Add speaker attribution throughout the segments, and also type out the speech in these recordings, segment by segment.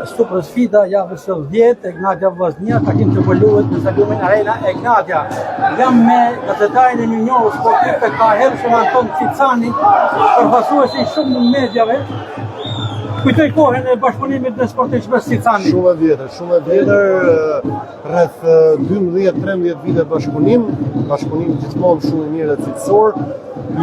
Speaker 1: super sfida javës së 10, Egnatia Vllaznia, takim që pëlluhet në stadiumin Arena Egnatia. Jam me gazetarin e një njohur sportiv të KHL-shëm Anton Cicani, përfaqësuesi shumë në mediave. Kujtoj kohën e bashkëpunimit në Sporting Express Cicani.
Speaker 2: Shumë e vjetër, rreth 12-13 vite bashkëpunim gjithmonë shumë i mirë dhe cilësor.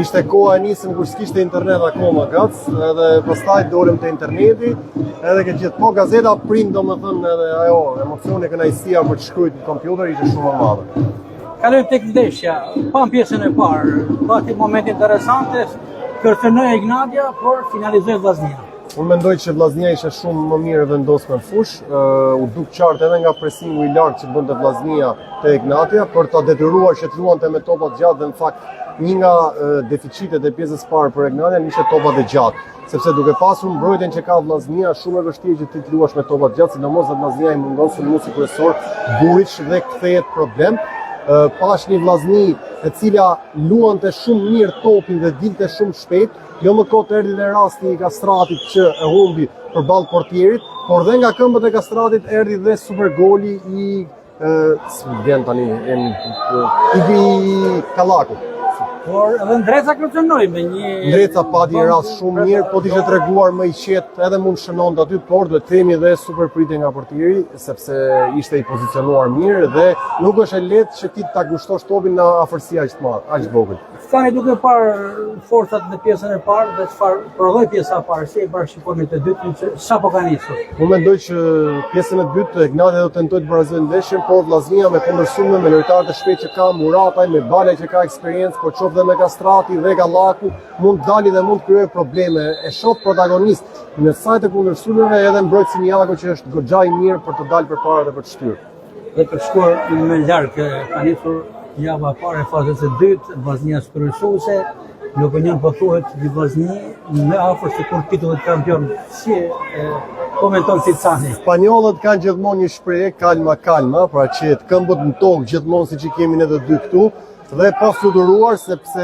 Speaker 2: Ishte koha e nisën kur s'kishte internet akoma gac, edhe pastaj dolëm te interneti, edhe që gjithë gazeta print domethënë edhe ajo emocioni, kënaqësia për të shkruajtur në kompjuter ishte shumë e madhe.
Speaker 1: Kalojmë tek ndeshja, pam pjesën e parë, pati momente interesante, kërcënoi Egnatia, por finalizoi Vllaznia.
Speaker 2: Unë mendoj që Vllaznia ishte shumë më mirë vendosur në fush, u duk qartë edhe nga presingu i lartë që bënte Vllaznia te Egnatia për ta detyruar që të luante me topa të gjatë, dhe në fakt një nga deficitet e pjesës parë për Egnatia ishte topat e gjatë, sepse duke pasur mbrojtjen që ka Vllaznia, shumë e vështirë që ti të luash me topat të gjatë, sidomos se Vllaznia i mungon sulmuesi kryesor Burić dhe kthehet problem. Pash një Vllazni e cila luante shumë mirë topin dhe dilte shumë shpejt, jo më kot erdhi dhe rasti i Kastratit që e humbi përballë portierit, por dhe nga këmbët e Kastratit erdhi dhe super goli i Kallaku.
Speaker 1: Por edhe Ndreca kërcënoi me një
Speaker 2: Ndreca pati rast shumë mirë, po t'ishte treguar më i qetë, edhe mund shënonte aty, por duhet themi dhe super pritje nga portieri, sepse ishte i pozicionuar mirë dhe nuk është e lehtë që ti ta gushtosh topin në afërsi aq të madhe, aq vogël.
Speaker 1: Cicani duke parë forcat në pjesën e parë dhe çfarë prodhoi pjesa e parë, si e parashikoni të dytën, sa po ka nisur?
Speaker 2: Unë mendoj që pjesën e dytë Egnatia do tentojë të barazojë ndeshjen, por Vllaznia me kundërshtume, me lojtarë të shpejtë që ka, Murataj, me Bale që ka eksperiencë, por qof dhe me Kastrati dhe Kallaku, mund dali dhe mund krijojë probleme. E shoh protagonist në sajt e kundërshtumeve edhe mbrojtësi Njako që është goxha i mirë për të dalë përpara dhe për të shtyrë.
Speaker 1: Dhe për shkuar më larg, ka nisur java e parë e fazës së dytë, Vllaznia kryesuse, në opinion po thuhet që Vllaznia më afër se kur titullit kampion. Si komenton Cicani?
Speaker 2: Spanjollët kanë gjithmonë një shprehje kalma, pra që të këmbët në tokë gjithmonë siç i kemi ne të dy këtu. Dhe pa fluturuar, sepse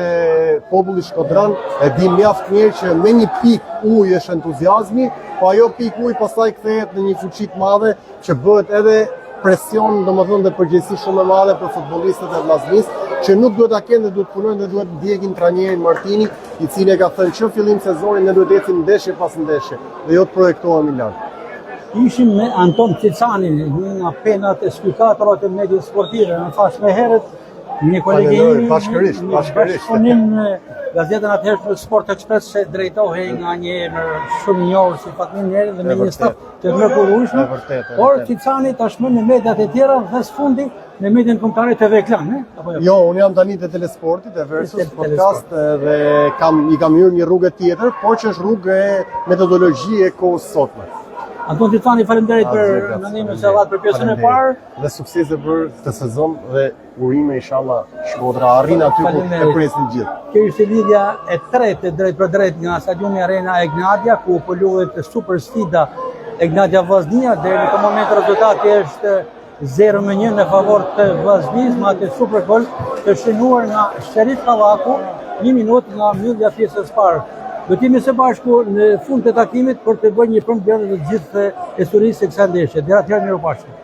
Speaker 2: populli shkodran e di mjaft mirë që me një pik ujë është entuziazmi, po ajo pik ujë pastaj kthehet në një fuqi të madhe që bëhet edhe presion, domethënë dhe përgjegjësi shumë e madhe për futbollistët e Vllaznisë, që nuk duhet ta kenë dhe duhet punojnë dhe duhet ndjekin trajnerin Martini, i cili ka thënë që fillim sezonit ne duhet ecim ndeshje pas ndeshje dhe jo të projektohemi lart.
Speaker 1: Ishim me Anton Cicani, një nga penat e spikatorëve të mediave sportive, në fakt më herët një kolegi imi,
Speaker 2: bashkërisht.
Speaker 1: Bashkëpunim në gazetën atëherë Sport Express se drejtohej nga një emër shumë i njohur si Fatmin Neri dhe me një staf të mrekullueshëm. Por Cicani tashmë në mediat e tjera dhe sfundi në median kombëtare TV Klan, apo jo?
Speaker 2: Jo, unë jam tani te Telesportit, e Versus Podcast dhe i kam hyrë një rrugë tjetër, por që është rrugë e metodologjie e kohës sotme.
Speaker 1: Anton Cicani, faleminderit për mendimin se dhat për pjesën e parë.
Speaker 2: Dhe suksese për këtë sezon dhe urime inshallah Shkodra arrin aty ku e presin gjithë.
Speaker 1: Kjo ishte lidhja e tretë drejt për drejt nga stadiumi Arena Egnatia, ku po luhet super sfida Egnatia Vllaznia. Deri në këtë moment rezultati është 0-1 në favor të Vllaznisë, me atë super gol të shënuar nga Sherif Kallaku 1 minutë nga mbyllja pjesës parë. Do të jemi së bashku në fund të takimit për të bërë një përmbledhje të gjithë historisë së kësaj ndeshje. Deri atëherë, mirupafshim.